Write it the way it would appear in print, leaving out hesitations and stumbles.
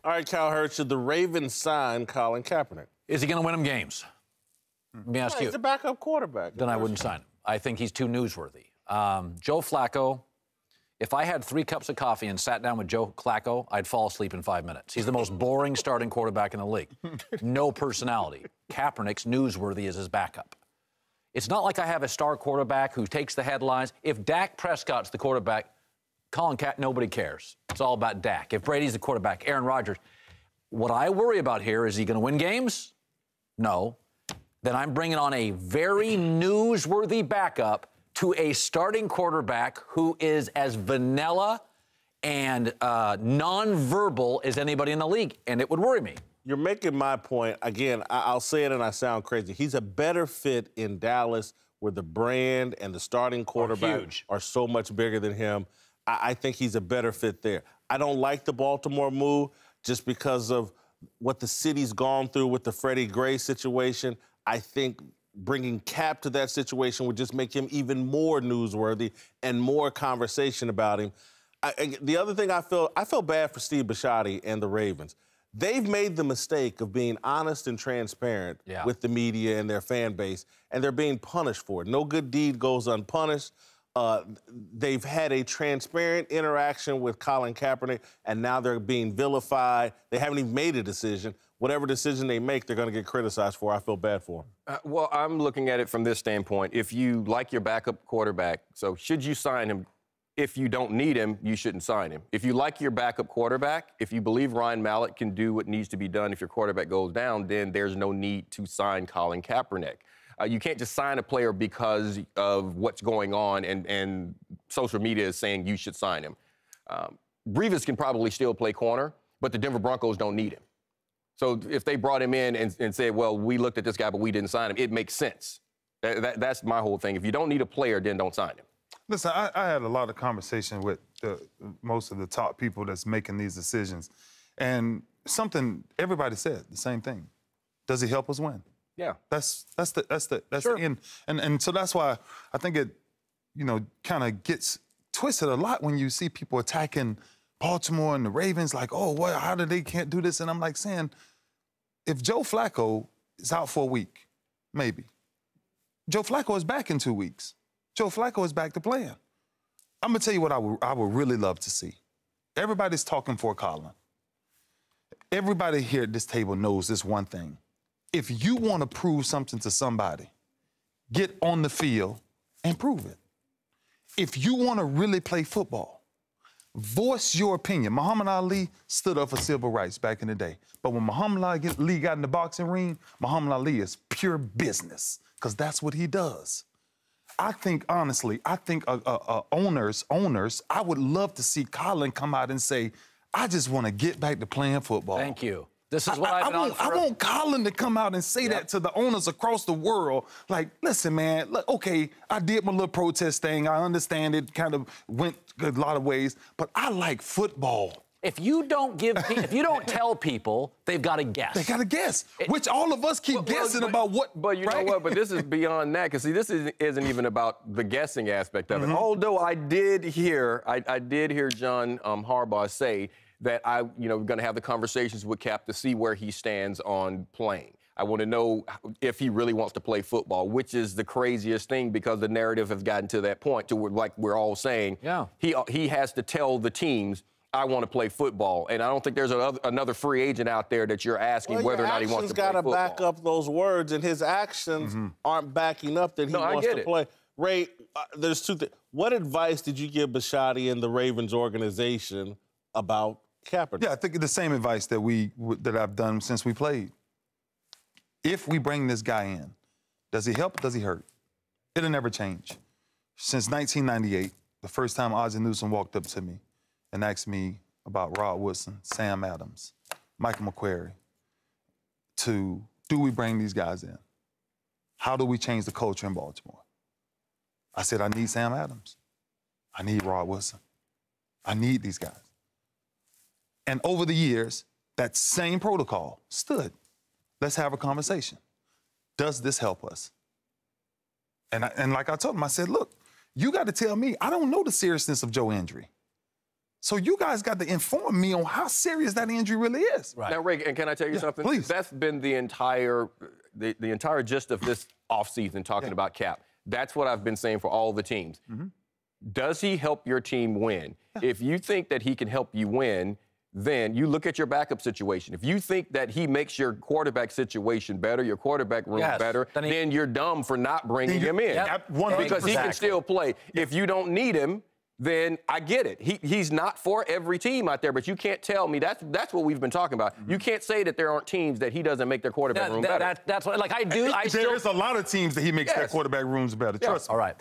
All right, Cowherd, should the Ravens sign Colin Kaepernick? Is he going to win them games? Let me ask you. He's a backup quarterback. Then I wouldn't sign him. I think he's too newsworthy. Joe Flacco, if I had 3 cups of coffee and sat down with Joe Flacco, I'd fall asleep in 5 minutes. He's the most boring starting quarterback in the league. No personality. Kaepernick's newsworthy as his backup. It's not like I have a star quarterback who takes the headlines. If Dak Prescott's the quarterback, Colin Kaepernick, nobody cares. It's all about Dak. If Brady's the quarterback, Aaron Rodgers. What I worry about here is he going to win games? No. Then I'm bringing on a very newsworthy backup to a starting quarterback who is as vanilla and nonverbal as anybody in the league, and it would worry me. You're making my point. Again, I'll say it and I sound crazy. He's a better fit in Dallas where the brand and the starting quarterback are so much bigger than him. I think he's a better fit there. I don't like the Baltimore move just because of what the city's gone through with the Freddie Gray situation. I think bringing Cap to that situation would just make him even more newsworthy and more conversation about him. The other thing I feel bad for Steve Bisciotti and the Ravens. They've made the mistake of being honest and transparent with the media and their fan base, and they're being punished for it. No good deed goes unpunished. They've had a transparent interaction with Colin Kaepernick, and now they're being vilified. They haven't even made a decision. Whatever decision they make, they're going to get criticized for. I feel bad for them. Well, I'm looking at it from this standpoint. If you like your backup quarterback, so should you sign him? If you don't need him, you shouldn't sign him. If you like your backup quarterback, if you believe Ryan Mallett can do what needs to be done if your quarterback goes down, then there's no need to sign Colin Kaepernick. You can't just sign a player because of what's going on and social media is saying you should sign him. Revis can probably still play corner, but the Denver Broncos don't need him. So if they brought him in and said, well, we looked at this guy, but we didn't sign him, it makes sense. That's my whole thing. If you don't need a player, then don't sign him. Listen, I had a lot of conversation with most of the top people that's making these decisions. And something everybody said, the same thing. Does he help us win? Yeah. That's the end. And so that's why I think it, kind of gets twisted a lot when you see people attacking Baltimore and the Ravens, like, oh, well, how did they can't do this? And I'm like saying, if Joe Flacco is out for a week, maybe. Joe Flacco is back in 2 weeks. Joe Flacco is back to playing. I'm going to tell you what I would really love to see. Everybody's talking for Colin. Everybody here at this table knows this one thing. If you want to prove something to somebody, get on the field and prove it. If you want to really play football, voice your opinion. Muhammad Ali stood up for civil rights back in the day. But when Muhammad Ali got in the boxing ring, Muhammad Ali is pure business because that's what he does. I think, honestly, owners, I would love to see Colin come out and say, I just want to get back to playing football. Thank you. This is what I've been on for. I want Colin to come out and say that to the owners across the world. Like, listen, man, look, okay, I did my little protest thing. I understand it kind of went a lot of ways, but I like football. If you don't if you don't tell people, they've got to guess. They got to guess, which all of us keep guessing about what. But you know what? But this is beyond that, because see, this isn't even about the guessing aspect of it. Although I did hear John Harbaugh say that we're going to have the conversations with Cap to see where he stands on playing. I want to know if he really wants to play football, which is the craziest thing because the narrative has gotten to that point to where, like we're all saying, he has to tell the teams, I want to play football. And I don't think there's another free agent out there that you're asking whether or not he wants to play football. His actions got to back up those words, and his actions aren't backing up that he wants to play. Ray, there's two things. What advice did you give Bisciotti and the Ravens organization about Kaepernick? Yeah, I think the same advice that I've done since we played. If we bring this guy in, does he help or does he hurt? It'll never change. Since 1998, the first time Ozzie Newsome walked up to me and asked me about Rod Woodson, Sam Adams, Michael McQuarrie, do we bring these guys in? How do we change the culture in Baltimore? I said, I need Sam Adams. I need Rod Woodson. I need these guys. And over the years, that same protocol stood. Let's have a conversation. Does this help us? And like I told him, I said, look, you got to tell me, I don't know the seriousness of Joe's injury. So you guys got to inform me on how serious that injury really is. Right. Now, Ray, and can I tell you something? Please. That's been the entire gist of this offseason talking about Cap. That's what I've been saying for all the teams. Does he help your team win? If you think that he can help you win, then you look at your backup situation. If you think that he makes your quarterback situation better, your quarterback room better, then you're dumb for not bringing him in. Because he can still play. If you don't need him, then I get it. He's not for every team out there, but you can't tell me that's what we've been talking about. You can't say that there aren't teams that he doesn't make their quarterback room better. That's what, like, I There's a lot of teams that he makes their quarterback rooms better. Trust me. All right.